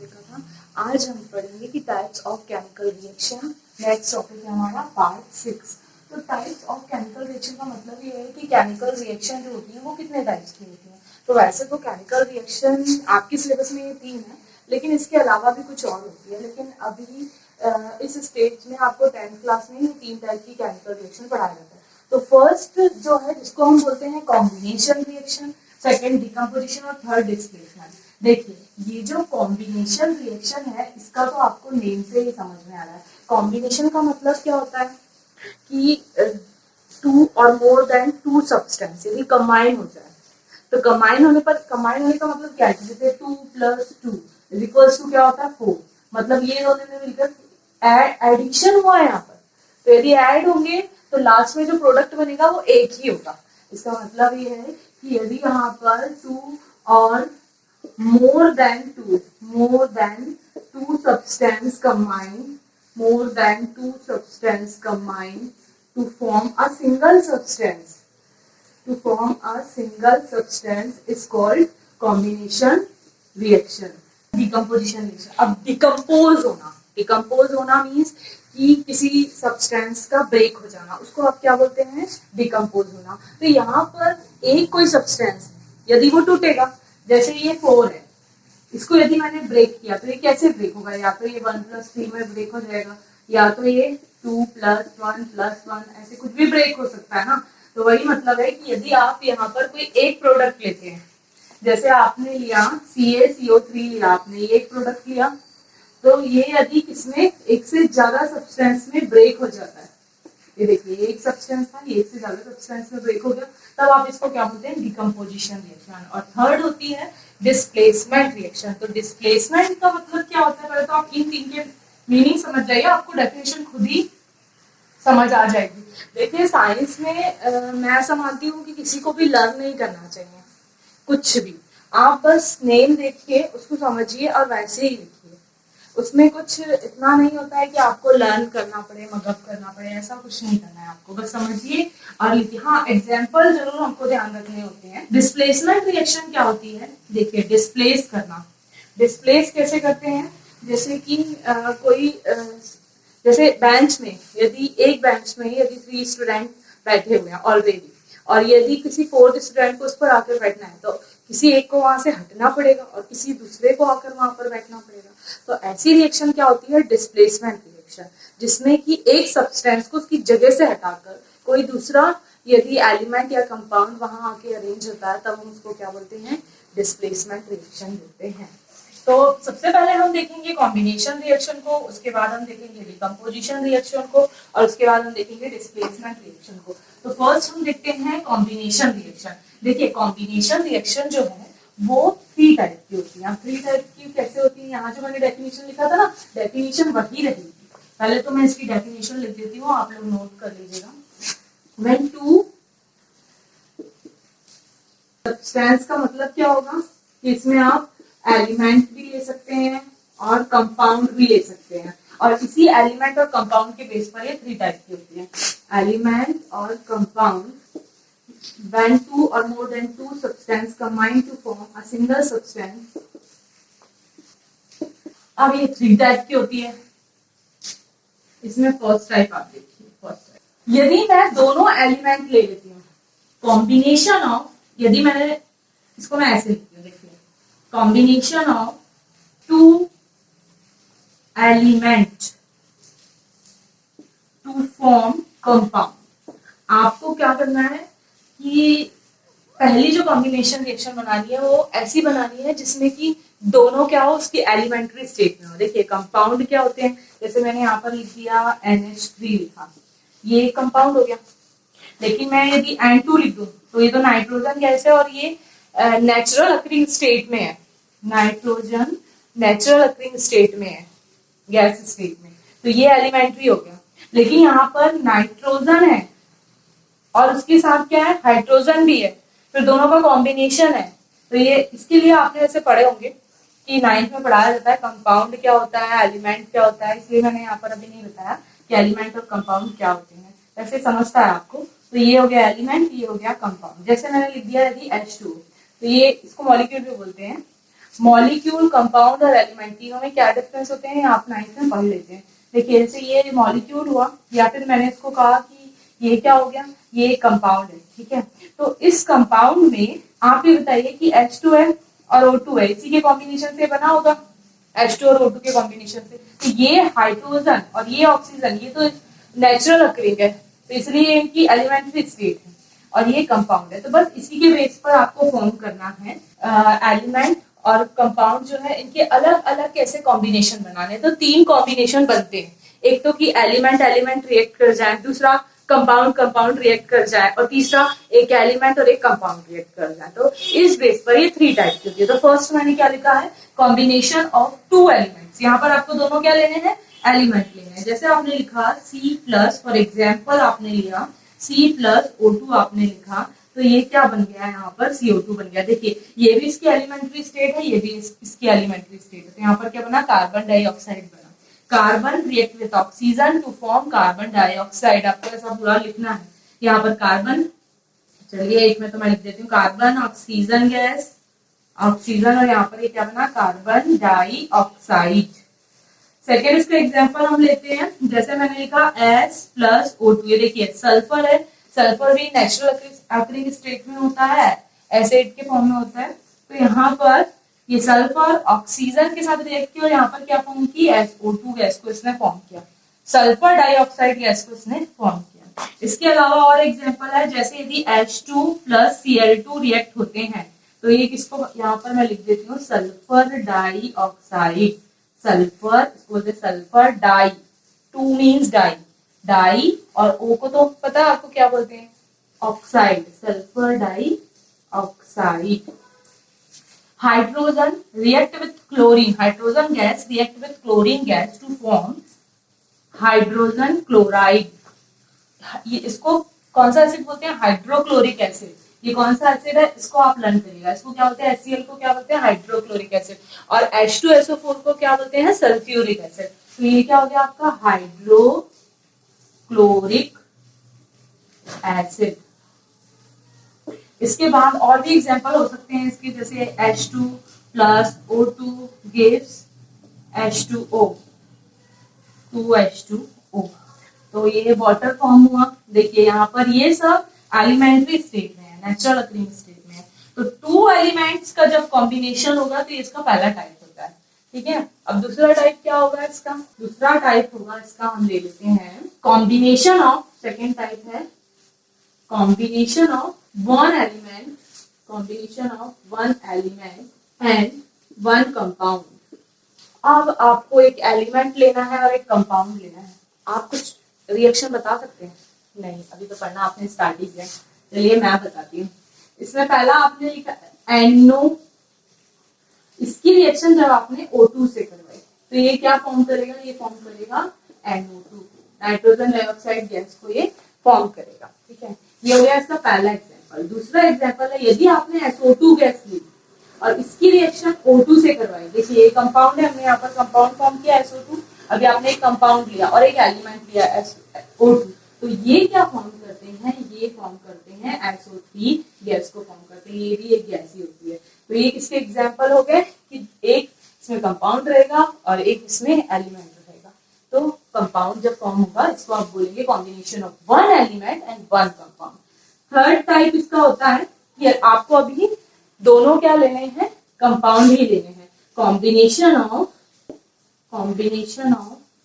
देखा था। आज हम पढ़ेंगे कि types of chemical reaction. Next topic है हमारा पार्ट 6। तो टाइप्स ऑफ केमिकल रिएक्शन का मतलब ये है कि केमिकल रिएक्शन जो होती है वो कितने टाइप्स की होती है। तो वैसे तो केमिकल रिएक्शन आपकी सिलेबस में ये 3 है, लेकिन इसके अलावा भी कुछ और होती है। लेकिन अभी इस स्टेज में आपको 10th क्लास में ही 3 टाइप की केमिकल रिएक्शन पढ़ाया जाता है। तो फर्स्ट जो है जिसको हम बोलते हैं कॉम्बिनेशन रिएक्शन, सेकेंड डिकम्पोजिशन और थर्ड डिस्प्लेसमेंट। देखिए ये जो कॉम्बिनेशन रिएक्शन है इसका तो आपको नेम से ही समझ में आ रहा है। कॉम्बिनेशन का मतलब क्या होता है कि 2 और मोर देन 2 सब्सटेंस यदि कंबाइन हो जाए, तो कंबाइन होने का मतलब क्या है, जैसे 2 + 2 इक्वल्स टू क्या होता है 4। मतलब ये दोनों में मिलकर एडिशन हुआ है यहाँ पर। तो यदि ऐड होंगे तो लास्ट में जो प्रोडक्ट बनेगा वो एक ही होगा। इसका मतलब ये है कि यदि यहाँ पर 2 और more than two substance combine to form a single substance is called combination reaction. Decomposition reaction. अब डिकम्पोज होना मीन्स कि किसी सब्सटेंस का ब्रेक हो जाना, उसको आप क्या बोलते हैं, डिकम्पोज होना। तो यहाँ पर एक कोई सब्सटेंस यदि वो टूटेगा, जैसे ये 4 है, इसको यदि मैंने ब्रेक किया तो ये कैसे ब्रेक होगा, या तो ये 1 + 3 में ब्रेक हो जाएगा, या तो ये 2 + 1 + 1 ऐसे कुछ भी ब्रेक हो सकता है ना। तो वही मतलब है कि यदि आप यहाँ पर कोई एक प्रोडक्ट लेते हैं, जैसे आपने लिया CaCO3 लिया, आपने ये एक प्रोडक्ट लिया, तो ये यदि किसमें एक से ज्यादा सब्सटेंस में ब्रेक हो जाता है, ये देखिए ये एक सब्सटेंस था, ये एक से ज्यादा सब्सटेंस में ब्रेक हो गया, तब आप इसको क्या बोलते हैं, डिकम्पोजिशन रिएक्शन। और थर्ड होती है डिस्प्लेसमेंट रिएक्शन। तो डिस्प्लेसमेंट का मतलब क्या होता है, पहले तो आप इन 3 के मीनिंग समझ जाइए, आपको डेफिनेशन खुद ही समझ आ जाएगी। देखिए साइंस में मैं ऐसा मानती हूँ कि किसी को भी लर्न नहीं करना चाहिए कुछ भी। आप बस नेम देख के उसको समझिए और वैसे ही लिखिए। उसमें कुछ इतना नहीं होता है कि आपको लर्न करना पड़े, मगअप करना पड़े, ऐसा कुछ नहीं करना है। आपको बस समझिए और लिखिए। हाँ, एग्जाम्पल जरूर हमको ध्यान रखने होते हैं। डिस्प्लेसमेंट रिएक्शन क्या होती है, देखिए डिस्प्लेस करना। डिस्प्लेस कैसे करते हैं, जैसे कि जैसे बेंच में यदि 3 स्टूडेंट बैठे हुए हैं ऑलरेडी, और यदि किसी 4th स्टूडेंट को उस पर आकर बैठना है, तो किसी एक को वहां से हटना पड़ेगा और किसी दूसरे को आकर वहां पर बैठना पड़ेगा। तो ऐसी रिएक्शन क्या होती है, डिस्प्लेसमेंट रिएक्शन, जिसमें कि एक सब्सटेंस को उसकी जगह से हटाकर कोई दूसरा यदि एलिमेंट या कंपाउंड वहां आके अरेंज होता है, तब हम उसको क्या बोलते हैं, डिस्प्लेसमेंट रिएक्शन बोलते हैं। तो सबसे पहले हम देखेंगे कॉम्बिनेशन रिएक्शन को, उसके बाद हम देखेंगे डिकम्पोजिशन रिएक्शन को, और उसके बाद हम देखेंगे डिस्प्लेसमेंट रिएक्शन को। तो फर्स्ट हम देखते हैं कॉम्बिनेशन रिएक्शन। देखिए कॉम्बिनेशन रिएक्शन जो है वो 3 टाइप की होती है। 3 टाइप की कैसे होती है, यहाँ जो मैंने डेफिनेशन लिखा था ना, डेफिनेशन वही रहेगी। पहले तो मैं इसकी डेफिनेशन लिख देती हूँ, आप लोग नोट कर लीजिएगा। व्हेन 2 सब्सटेंस का मतलब क्या होगा कि इसमें आप एलिमेंट भी ले सकते हैं और कंपाउंड भी ले सकते हैं, और इसी एलिमेंट और कंपाउंड के बेस पर ये 3 टाइप की होती है, एलिमेंट और compound. When 2 or more than 2 substance combine to form a single substance। अब ये 3 टाइप की होती है। इसमें फर्स्ट टाइप आप देखिए। फर्स्ट टाइप, यदि मैं दोनों एलिमेंट ले लेती हूँ, कॉम्बिनेशन ऑफ, यदि मैंने इसको मैं ऐसे लिखती हूँ, देखिए combination of 2 element to form compound. आपको क्या करना है कि पहली जो कॉम्बिनेशन रिएक्शन बनानी है वो ऐसी बनानी है जिसमें कि दोनों क्या हो, उसकी एलिमेंट्री स्टेट में हो। देखिए कंपाउंड क्या होते हैं, जैसे मैंने यहाँ पर लिख दिया NH3 लिखा, ये कंपाउंड हो गया। लेकिन मैं यदि N2 लिख दूं तो ये तो नाइट्रोजन गैस है और ये नेचुरल अकरिंग स्टेट में है। नाइट्रोजन नेचुरल अकरिंग स्टेट में है, गैस स्टेट में, तो ये एलिमेंट्री हो गया। लेकिन यहाँ पर नाइट्रोजन है और उसके साथ क्या है, हाइड्रोजन भी है, फिर दोनों का कॉम्बिनेशन है। तो ये इसके लिए आपने ऐसे पढ़े होंगे कि 9th में पढ़ाया जाता है कंपाउंड क्या होता है, एलिमेंट क्या होता है, इसलिए मैंने यहाँ पर अभी नहीं बताया कि एलिमेंट और कंपाउंड क्या होते हैं, वैसे समझता है आपको। तो ये हो गया एलिमेंट, ये हो गया कंपाउंड। जैसे मैंने लिख दिया यदि H2, तो ये इसको मॉलिक्यूल भी बोलते हैं। मॉलिक्यूल, कंपाउंड और एलिमेंट तीनों में क्या डिफरेंस होते हैं आप 9th में पढ़ लेते हैं। देखिए जैसे ये मॉलिक्यूल हुआ या फिर मैंने इसको कहा कि ये क्या हो गया, ये कंपाउंड है, ठीक है। तो इस कंपाउंड में आप ये बताइए कि H2 है और O2 है, इसी के कॉम्बिनेशन से बना होगा, H2 और O2 के कॉम्बिनेशन से। तो ये हाइड्रोजन और ये ऑक्सीजन, ये तो नेचुरल अकरिंग है, तो इसलिए इनकी एलिमेंट्री स्टेट है और ये कंपाउंड है। तो बस इसी के बेस पर आपको फॉर्म करना है एलिमेंट और कंपाउंड जो है इनके अलग अलग कैसे कॉम्बिनेशन बनाने। तो 3 कॉम्बिनेशन बनते हैं, एक तो कि एलिमेंट एलिमेंट रिएक्ट कर जाए, दूसरा कंपाउंड कंपाउंड रिएक्ट कर जाए, और तीसरा एक एलिमेंट और एक कंपाउंड रिएक्ट कर जाए। तो इस बेस पर ये 3 टाइप की होती है। तो फर्स्ट मैंने क्या लिखा है, कॉम्बिनेशन ऑफ 2 एलिमेंट्स। यहाँ पर आपको दोनों क्या लेने हैं, एलिमेंट लेने हैं। जैसे आपने लिखा C+, फॉर एग्जाम्पल आपने लिया C+O2 आपने लिखा, तो ये क्या बन गया, यहाँ पर CO2 बन गया। देखिए ये भी इसकी एलिमेंट्री स्टेट है, ये भी इसकी एलिमेंट्री स्टेट है। तो यहाँ पर क्या बना, कार्बन डाइऑक्साइड बना। Carbon react with oxygen to form carbon dioxide, आपको ऐसा पूरा लिखना है। यहाँ पर कार्बन, चलिए एक में तो मैं लिख देती हूँ, कार्बन ऑक्सीजन गैस, ऑक्सीजन, और यहाँ पर ये क्या बना, कार्बन डाइऑक्साइड। सेकेंड इसका एग्जांपल हम लेते हैं, जैसे मैंने लिखा S+O2, ये देखिए सल्फर है, सल्फर भी नेचुरल अकरिंग स्टेट में होता है, एसिड के फॉर्म में होता है। तो यहाँ पर ये सल्फर ऑक्सीजन के साथ रिएक्ट किया और यहाँ पर क्या फॉर्म की, SO2 गैस को इसने फॉर्म किया, सल्फर डाइऑक्साइड गैस को इसने फॉर्म किया। इसके अलावा और एग्जांपल है, जैसे यदि H2 + Cl2 रिएक्ट होते हैं, तो ये किसको, यहाँ पर मैं लिख देती हूँ सल्फर डाइऑक्साइड, सल्फर, इसको बोलते हैं sulphur di, 2 means di, di, और O को तो पता है आपको क्या बोलते हैं, oxide, sulphur di oxide. Hydrogen react with chlorine, hydrogen gas react with chlorine gas to form hydrogen chloride. ये इसको कौन सा एसिड बोलते हैं, हाइड्रोक्लोरिक एसिड। ये कौन सा एसिड है, इसको आप लर्न करिएगा, इसको क्या बोलते हैं, HCl को क्या बोलते हैं, हाइड्रोक्लोरिक एसिड, और H2SO4 को क्या बोलते हैं, सल्फ्यूरिक एसिड। तो ये क्या हो गया आपका, हाइड्रोक्लोरिक एसिड। इसके बाद और भी एग्जांपल हो सकते हैं इसके, जैसे H2+O2 gives H2O, 2H2O। तो ये वाटर फॉर्म हुआ। देखिए यहाँ पर ये सब एलिमेंट्री स्टेट में है, नेचुरल अकरिंग स्टेट में है। तो 2 एलिमेंट्स का जब कॉम्बिनेशन होगा तो ये इसका पहला टाइप होता है, ठीक है। अब दूसरा टाइप क्या होगा इसका, दूसरा टाइप होगा इसका, हम ले लेते हैं कॉम्बिनेशन ऑफ, सेकेंड टाइप है combination of 1 element, combination of 1 element and 1 compound. अब आपको एक एलिमेंट लेना है और एक कंपाउंड लेना है, आप कुछ रिएक्शन बता सकते हैं, नहीं अभी तो पढ़ना आपने स्टार्ट ही किया, चलिए मैं बताती हूँ। इसमें पहला आपने लिखा NO, इसकी रिएक्शन जब आपने O2 से करवाई तो ये क्या फॉर्म करेगा, ये फॉर्म करेगा NO2, नाइट्रोजन डाइऑक्साइड गैस को ये फॉर्म करेगा, ठीक है। ये हो गया इसका पहला एग्जांपल। दूसरा एग्जांपल है, यदि आपने SO2 गैस ली और इसकी रिएक्शन O2 से करवाई, देखिए ये कंपाउंड है, हमने यहाँ पर कंपाउंड फॉर्म किया SO2, अभी आपने एक कंपाउंड लिया और एक एलिमेंट लिया O2, तो ये क्या फॉर्म करते हैं, ये फॉर्म करते हैं SO3 गैस को फॉर्म करते हैं, ये भी एक गैस ही होती है। तो ये किसके एग्जांपल हो गए कि एक इसमें कंपाउंड रहेगा और एक इसमें एलिमेंट रहेगा। तो कंपाउंड जब फॉर्म होगा इसको आप बोलेंगे combination of 1 element and 1 compound. Third type इसका होता है कि आपको अभी दोनों क्या लेने हैं, कंपाउंड ही लेने हैं, combination of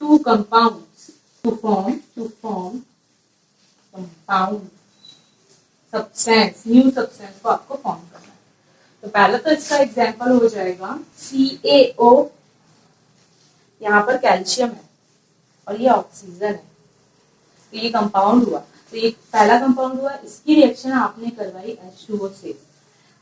2 compounds to form compound substance, new substance को आपको फॉर्म करना है। तो पहला तो इसका एग्जांपल हो जाएगा CaO, यहाँ पर कैल्शियम है और ये ऑक्सीजन है, तो ये कंपाउंड हुआ। तो ये पहला कंपाउंड हुआ, इसकी रिएक्शन आपने करवाई H2O से,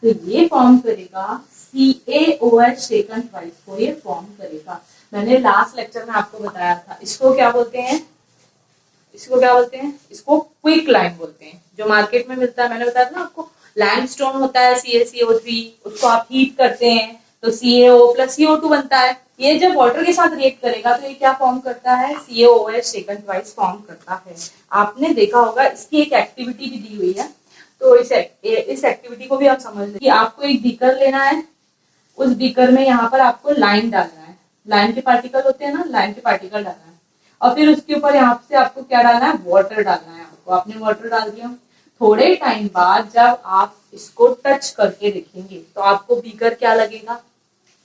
तो ये फॉर्म करेगा CaOH टेकन ट्वाइस को ये फॉर्म करेगा। मैंने लास्ट लेक्चर में आपको बताया था, इसको क्या बोलते हैं, इसको क्या बोलते हैं, इसको क्विक लाइम बोलते हैं, जो मार्केट में मिलता है। मैंने बताया था ना आपको, लाइमस्टोन होता है CaCO3, उसको आप हीट करते हैं तो CaO + CO2 बनता है। ये जब वाटर के साथ रिएक्ट करेगा तो ये क्या फॉर्म करता है, CaOH टेकन ट्वाइस फॉर्म करता है। आपने देखा होगा, इसकी एक एक्टिविटी भी दी हुई है, तो इस एक्टिविटी को भी आप समझ लें कि आपको एक बीकर लेना है, उस बीकर में यहाँ पर आपको लाइम डालना है, लाइम के पार्टिकल होते हैं ना, लाइम के पार्टिकल डालना है, और फिर उसके ऊपर यहाँ से आपको क्या डालना है, वाटर डालना है आपको। आपने वाटर डाल दिया, थोड़े टाइम बाद जब आप इसको टच करके देखेंगे तो आपको बीकर क्या लगेगा,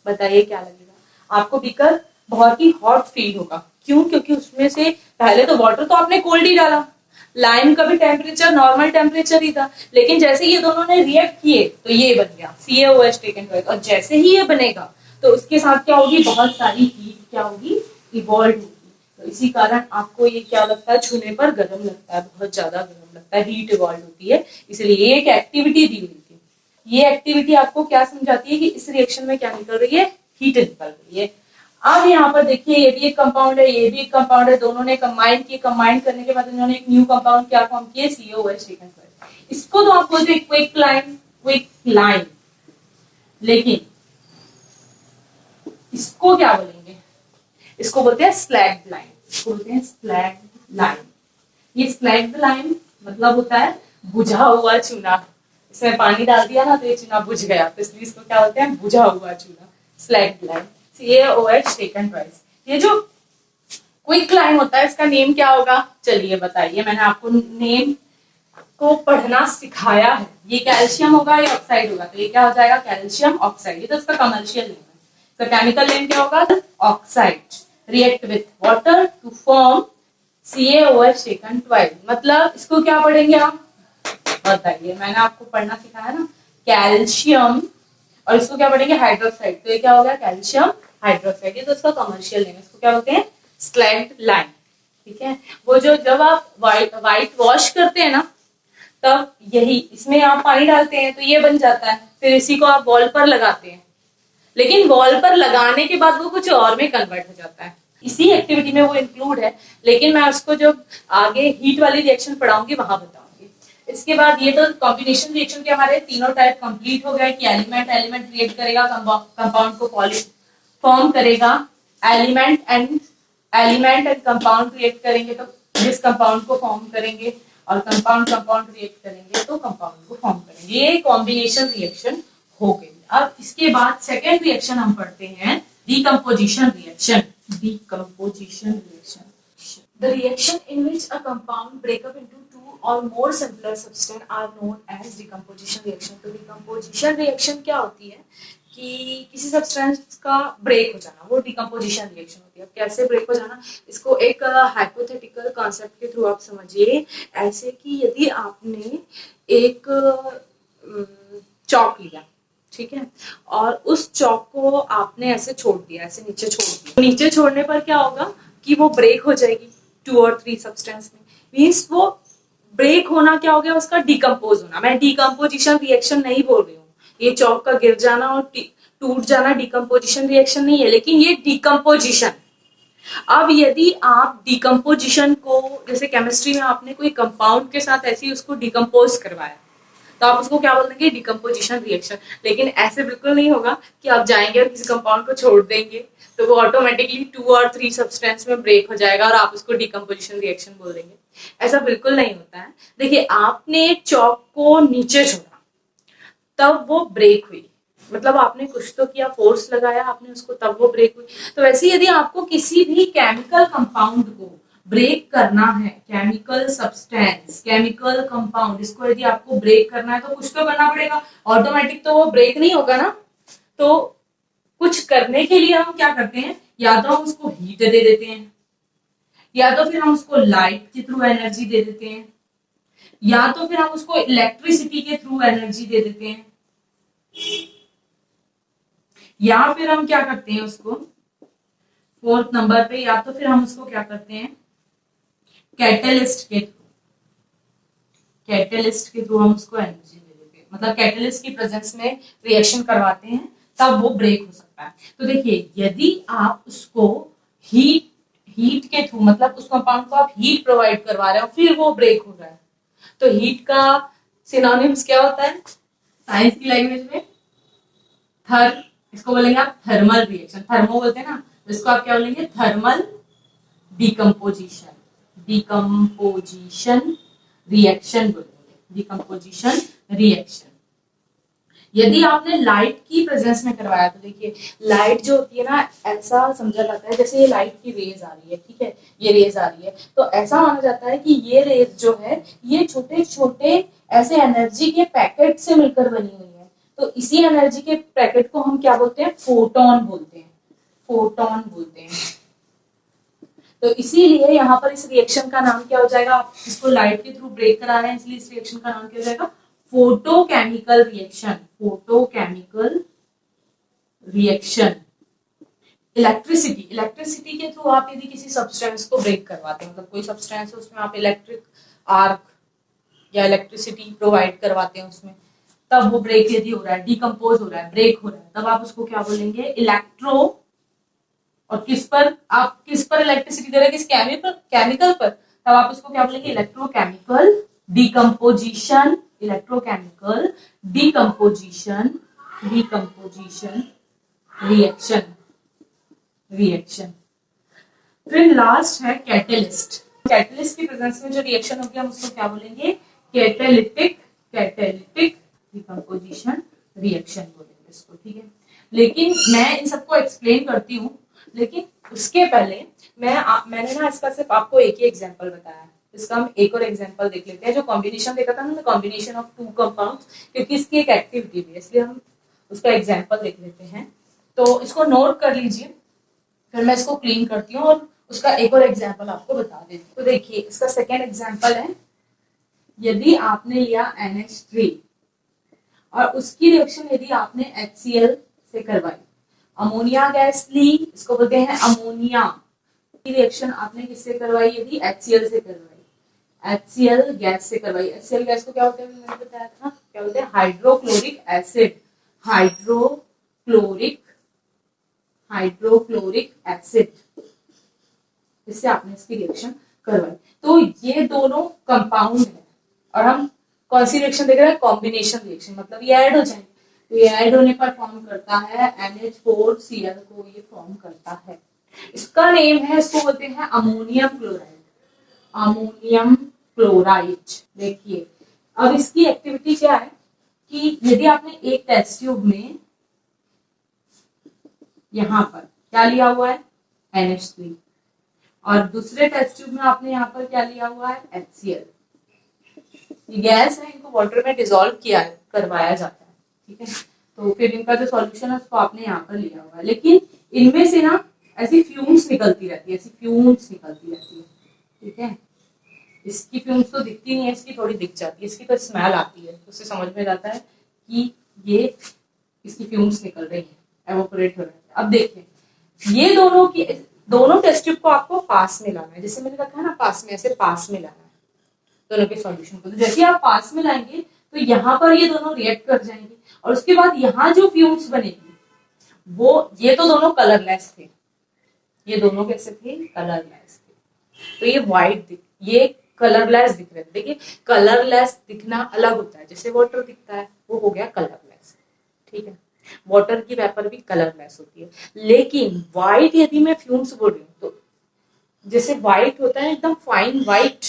बताइए क्या लगेगा आपको? बीकर बहुत ही हॉट फील होगा। क्यों? क्योंकि उसमें से पहले तो वाटर तो आपने कोल्ड ही डाला, लाइम का भी टेम्परेचर नॉर्मल टेम्परेचर ही था, लेकिन जैसे ये दोनों ने रिएक्ट किए तो ये बन गया CaOH टेकन टू, और जैसे ही ये बनेगा तो उसके साथ क्या होगी, बहुत सारी हीट क्या होगी, इवॉल्व होगी। तो इसी कारण आपको ये क्या लगता है, छूने पर गर्म लगता है, बहुत ज्यादा गर्म लगता है, हीट इवॉल्व होती है, इसलिए ये एक एक्टिविटी दी हुई थी। ये एक्टिविटी आपको क्या समझाती है कि इस रिएक्शन में क्या निकल रही है, हीट निकल रही है। अब यहाँ पर देखिए ये भी एक कंपाउंड है, ये भी एक कंपाउंड है, दोनों ने कंबाइन किए, कंबाइन करने के बाद इन्होंने एक न्यू कंपाउंड क्या फॉर्म किया, CaOH टेकन टू। इसको तो आप बोलते हैं क्विक लाइन, क्विक लाइन, लेकिन इसको क्या बोलेंगे, इसको बोलते हैं स्लैग्ड लाइन, इसको बोलते हैं स्लैग्ड लाइन। ये स्लैग्ड लाइन मतलब होता है बुझा हुआ चूना, इसमें पानी डाल दिया ना तो ये चूना बुझ गया, तो इसलिए इसको क्या बोलते हैं, बुझा हुआ चूना, slagged line, CaOH taken twice. ये जो क्विक लाइन होता है इसका नेम क्या होगा, चलिए बताइए, मैंने आपको नेम को पढ़ना सिखाया है। ये कैल्शियम होगा, ये ऑक्साइड होगा, तो ये क्या हो जाएगा, कैल्शियम ऑक्साइड। ये तो इसका कमर्शियल नेम है, इसका केमिकल नेम क्या होगा, oxide. React with water to form CaOH taken twice. मतलब इसको क्या पढ़ेंगे आप, बताइए, मैंने आपको पढ़ना सिखाया ना, कैल्शियम, और इसको क्या पढ़ेंगे, हाइड्रोक्साइड। तो ये क्या होगा, कैल्शियम हाइड्रोक्साइड। ये तो इसका कमर्शियल नेम है, इसको क्या बोलते हैं, स्लैग्ड लाइन। ठीक है, वो जो जब आप व्हाइट वॉश करते हैं ना, तब यही इसमें आप पानी डालते हैं तो ये बन जाता है, फिर इसी को आप वॉल पर लगाते हैं, लेकिन वॉल पर लगाने के बाद वो कुछ और में कन्वर्ट हो जाता है। इसी एक्टिविटी में वो इंक्लूड है, लेकिन मैं उसको जब आगे हीट वाली रिएक्शन पढ़ाऊंगी वहां बताऊंगी। इसके बाद ये तो कॉम्बिनेशन रिएक्शन के हमारे तीनों टाइप कंप्लीट हो गए कि एलिमेंट रिएक्ट करेगा, कंपाउंड को फॉर्म करेगा, एलिमेंट एंड कंपाउंड रिएक्ट करेंगे तो जिस कंपाउंड को फॉर्म करेंगे, और कंपाउंड रिएक्ट करेंगे तो कंपाउंड को फॉर्म करेंगे। ये कॉम्बिनेशन रिएक्शन हो गई। अब इसके बाद सेकेंड रिएक्शन हम पढ़ते हैं, decomposition reaction. Decomposition reaction. The reaction in which a compound break up into two or more simpler substance are known as decomposition reaction. तो decomposition reaction क्या होती है कि किसी सब्सटेंस का ब्रेक हो जाना, वो डिकम्पोजिशन रिएक्शन होती है। कैसे ब्रेक हो जाना, इसको एक हाइपोथेटिकल कॉन्सेप्ट के थ्रू आप समझिए। ऐसे कि यदि आपने एक चौक लिया, ठीक है, और उस चौक को आपने ऐसे छोड़ दिया, ऐसे नीचे छोड़ दिया, नीचे छोड़ने पर क्या होगा कि वो ब्रेक हो जाएगी 2 और 3 सब्सटेंस में। मीन्स वो ब्रेक होना क्या हो गया, उसका डिकम्पोज होना। मैं डिकम्पोजिशन रिएक्शन नहीं बोल रही हूँ, ये चौक का गिर जाना और टूट जाना डिकम्पोजिशन रिएक्शन नहीं है, लेकिन ये डिकम्पोजिशन। अब यदि आप डिकम्पोजिशन को, जैसे केमिस्ट्री में आपने कोई कंपाउंड के साथ ऐसे ही उसको डिकम्पोज करवाया, तो आप उसको क्या बोल देंगे, डिकम्पोजिशन रिएक्शन। लेकिन ऐसे बिल्कुल नहीं होगा कि आप जाएंगे और किसी कंपाउंड को छोड़ देंगे तो वो ऑटोमेटिकली 2 और 3 सब्सटेंस में ब्रेक हो जाएगा और आप उसको डिकम्पोजिशन रिएक्शन बोल देंगे। ऐसा बिल्कुल नहीं होता है। देखिए, आपने चौक को नीचे छोड़ा तब वो ब्रेक हुई, मतलब आपने कुछ तो किया, फोर्स लगाया आपने उसको, तब वो ब्रेक हुई। तो वैसे यदि आपको किसी भी केमिकल कंपाउंड को ब्रेक करना है, केमिकल सब्सटेंस, केमिकल कंपाउंड, इसको यदि आपको ब्रेक करना है तो कुछ तो करना पड़ेगा, ऑटोमेटिक तो वो ब्रेक नहीं होगा ना। तो कुछ करने के लिए हम क्या करते हैं, या तो हम उसको हीट दे देते हैं, या तो फिर हम उसको लाइट के थ्रू एनर्जी दे देते हैं, या तो फिर हम उसको इलेक्ट्रिसिटी के थ्रू एनर्जी दे देते हैं, या फिर हम क्या करते हैं उसको 4th नंबर पे, या तो फिर हम उसको क्या करते हैं, कैटलिस्ट के थ्रू हम उसको एनर्जी दे देते हैं। मतलब कैटलिस्ट की प्रेजेंस में रिएक्शन करवाते हैं तब वो ब्रेक हो सकता है। तो देखिए, यदि आप उसको हीट के थ्रू, मतलब उस कंपाउंड को आप हीट प्रोवाइड करवा रहे हो फिर वो ब्रेक हो रहा है, तो हीट का सिनोनिम्स क्या होता है साइंस की लैंग्वेज में, इसको बोलेंगे आप थर्मल रिएक्शन, थर्मो बोलते हैं ना, इसको आप क्या बोलेंगे, थर्मल डिकम्पोजिशन रिएक्शन बोलेंगे, डिकम्पोजिशन रिएक्शन। यदि आपने लाइट की प्रेजेंस में करवाया तो देखिए लाइट जो होती है ना, ऐसा समझा जाता है जैसे ये लाइट की रेज आ रही है, ठीक है, ये रेज आ रही है, तो ऐसा माना जाता है कि ये रेज जो है ये छोटे छोटे ऐसे एनर्जी के पैकेट से मिलकर बनी हुई है। तो इसी एनर्जी के पैकेट को हम क्या बोलते हैं, फोटोन बोलते हैं, फोटोन बोलते हैं। तो इसीलिए यहाँ पर इस रिएक्शन का नाम क्या हो जाएगा, आप इसको लाइट के थ्रू ब्रेक करा रहे हैं, इसलिए इस रिएक्शन का नाम क्या हो जाएगा, photochemical reaction, photochemical reaction. Electricity के थ्रू आप यदि किसी सब्सटेंस को ब्रेक करवाते हैं, मतलब कोई सब्सटेंस है उसमें आप इलेक्ट्रिक आर्क या इलेक्ट्रिसिटी प्रोवाइड करवाते हैं उसमें, तब वो ब्रेक यदि हो रहा है, डिकम्पोज हो रहा है, ब्रेक हो रहा है, तब आप उसको क्या बोलेंगे, इलेक्ट्रो, और किस पर इलेक्ट्रिसिटी दे रहे हैं, किस केमिकल पर, तब आप उसको क्या बोलेंगे, electrochemical decomposition, electrochemical decomposition, decomposition reaction. फिर लास्ट है कैटलिस्ट। कैटलिस्ट की प्रेजेंस में जो रिएक्शन होगी हम उसको क्या बोलेंगे, कैटालिटिक डिकम्पोजिशन रिएक्शन बोलेंगे इसको, ठीक है। लेकिन मैं इन सबको एक्सप्लेन करती हूँ, लेकिन उसके पहले मैंने ना इसका सिर्फ आपको एक ही एग्जांपल बताया है, इसका हम एक और एग्जांपल देख लेते हैं। जो कॉम्बिनेशन देखा था ना, कॉम्बिनेशन ऑफ टू कंपाउंड्स, क्योंकि इसकी एक एक्टिविटी भी है इसलिए हम उसका एग्जांपल देख लेते हैं। तो इसको नोट कर लीजिए, फिर मैं इसको क्लीन करती हूँ और उसका एक और एग्जांपल आपको बता देती हूँ। तो देखिए इसका सेकेंड एग्जांपल है, यदि आपने लिया NH3 और उसकी रिएक्शन यदि आपने HCl से करवाई, अमोनिया गैस ली, इसको बोलते हैं अमोनिया की रिएक्शन आपने किससे करवाई, यदि HCl से करवाई, HCl गैस से करवाई। HCl गैस को क्या होता है, मैंने बताया था, क्या बोलते हैं, हाइड्रोक्लोरिक एसिड, हाइड्रोक्लोरिक एसिड, इससे आपने इसकी रिएक्शन करवाई। तो ये दोनों कंपाउंड है और हम कौन सी रिएक्शन देख रहे हैं, कॉम्बिनेशन रिएक्शन, मतलब ये ऐड हो जाएंगे। तो ये ऐड होने पर फॉर्म करता है NH4Cl को, ये फॉर्म करता है, इसका नेम है, इसको बोलते हैं अमोनियम क्लोराइड, अमोनियम क्लोराइड। देखिए अब इसकी एक्टिविटी क्या है कि यदि आपने एक टेस्ट ट्यूब में यहां पर क्या लिया हुआ है, NH3, और दूसरे टेस्ट ट्यूब में आपने यहाँ पर क्या लिया हुआ है, HCl, ये गैस है, इनको वाटर में डिसॉल्व करवाया जाता है, ठीक है। तो फिर इनका जो सॉल्यूशन है उसको आपने यहाँ पर लिया हुआ है, लेकिन इनमें से ना ऐसी फ्यूम्स निकलती रहती है, ठीक है। इसकी फ्यूम्स तो दिखती नहीं है, इसकी थोड़ी दिख जाती है, इसकी तो स्मेल आती है, तो उससे समझ में जाता है कि ये इसकी फ्यूम्स निकल रही है, एवोपरेट हो रहा है। अब देखिए ये दोनों टेस्ट ट्यूब को आपको पास में लाना है, जैसे मैंने रखा है ना पास में, ऐसे पास में लाना है दोनों के सॉल्यूशन को। तो जैसे आप पास में लाएंगे तो यहाँ पर ये दोनों रिएक्ट कर जाएंगे, और उसके बाद यहाँ जो फ्यूम्स बनेगी वो, ये तो दोनों कलरलेस थे, ये दोनों कैसे थे, कलरलेस थे, तो ये व्हाइट ये कलरलेस दिख रहे थे। देखिए कलरलेस दिखना अलग होता है, जैसे वाटर दिखता है वो हो गया कलरलेस, ठीक है। वाटर की वेपर भी कलरलेस होती है, लेकिन व्हाइट यदि मैं फ्यूम्स बोल रही हूँ तो जैसे व्हाइट होता है एकदम फाइन व्हाइट,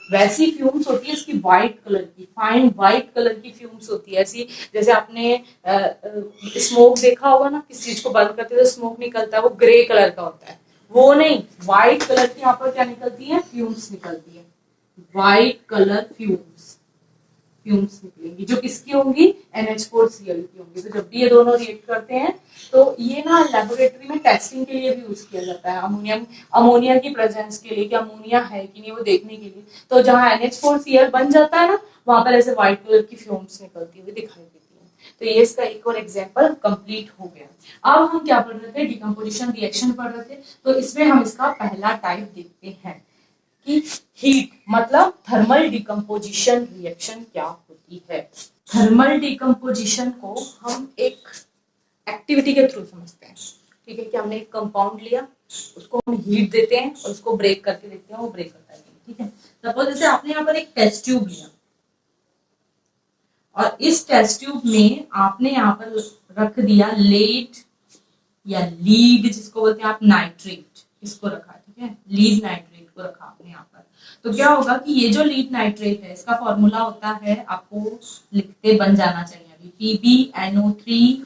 वैसी फ्यूम्स होती है इसकी व्हाइट कलर की, फाइन व्हाइट कलर की फ्यूम्स होती है ऐसी। जैसे आपने स्मोक देखा होगा ना, किस चीज को बंद करते हैं तो स्मोक निकलता है, वो ग्रे कलर का होता है, वो नहीं, व्हाइट कलर की यहाँ पर क्या निकलती है, फ्यूम्स निकलती है, व्हाइट कलर फ्यूम्स निकलेंगी, जो किसकी होंगी, NH4Cl की होंगी। तो जब भी ये दोनों रिएक्ट करते हैं तो ये ना लेबोरेटरी में टेस्टिंग के लिए भी यूज किया जाता है, अमोनिया की प्रेजेंस के लिए, कि अमोनिया है कि नहीं वो देखने के लिए। तो जहाँ NH4Cl बन जाता है ना, वहां पर ऐसे व्हाइट कलर की फ्यूम्स निकलती हुई दिखाई देती है। तो ये इसका एक और एग्जाम्पल कंप्लीट हो गया। अब हम क्या पढ़ रहे थे, डिकम्पोजिशन रिएक्शन पढ़ रहे थे। तो इसमें हम इसका पहला टाइप देखते हैं कि हीट मतलब थर्मल डिकम्पोजिशन रिएक्शन क्या होती है। थर्मल डिकम्पोजिशन को हम एक एक्टिविटी के थ्रू समझते हैं, ठीक है, कि हमने एक कंपाउंड लिया, उसको हम हीट देते हैं और उसको ब्रेक करके देखते हैं वो ब्रेक करता है, ठीक है। सपोज जैसे आपने यहाँ पर एक टेस्ट ट्यूब लिया और इस टेस्ट ट्यूब में आपने यहाँ पर रख दिया लेड या लीड, जिसको बोलते हैं आप नाइट्रेट, इसको रखा, ठीक है, लीड नाइट्रेट को रखा आपने यहाँ पर। तो क्या होगा कि ये जो लीड नाइट्रेट है इसका फॉर्मूला होता है, आपको लिखते बन जाना चाहिए, अभी जाएगी, PbNO3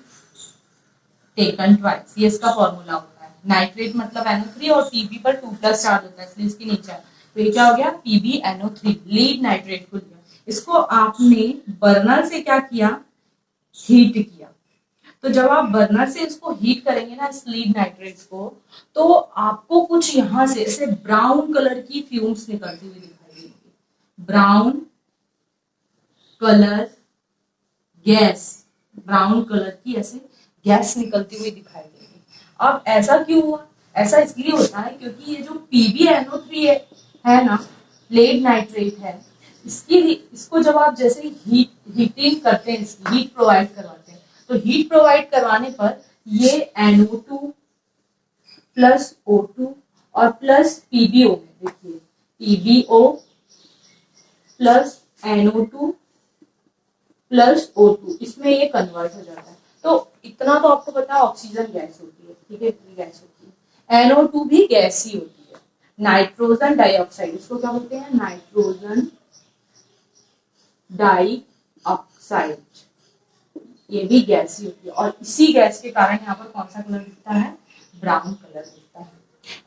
टेकन ट्वाइस, ये इसका फॉर्मूला होता है। नाइट्रेट मतलब NO3 और Pb पर 2+ चार्ज होता है, इसलिए इसके नीचे, तो ये क्या हो गया, PbNO3, लीड नाइट्रेट को लिया। इसको आपने बर्नर से क्या किया, हीट किया। तो जब आप बर्नर से इसको हीट करेंगे ना, इस लीड नाइट्रेट को, तो आपको कुछ यहां से ऐसे ब्राउन कलर की फ्यूम्स निकलती हुई दिखाई देगी, brown colour gas, brown colour की ऐसे गैस निकलती हुई दिखाई देगी। अब ऐसा क्यों हुआ, ऐसा इसलिए होता है क्योंकि ये जो PbNO3 है ना, लेड नाइट्रेट है, इसको जब आप जैसे हीटिंग करते हैं, इसकी हीट प्रोवाइड करवाते हैं, तो हीट प्रोवाइड करवाने पर ये NO2 प्लस O2 और प्लस PbO में, देखिए PbO plus NO2 plus O2, इसमें ये कन्वर्ट हो जाता है। तो इतना तो आपको पता है, ऑक्सीजन गैस होती है, ठीक है, गैस होती है। NO2 भी गैस ही होती है। नाइट्रोजन डाइऑक्साइड, इसको क्या बोलते हैं, नाइट्रोजन डाइऑक्साइड, ये भी गैस ही होती है। और इसी गैस के कारण यहाँ पर कौन सा कलर दिखता है, ब्राउन कलर दिखता है।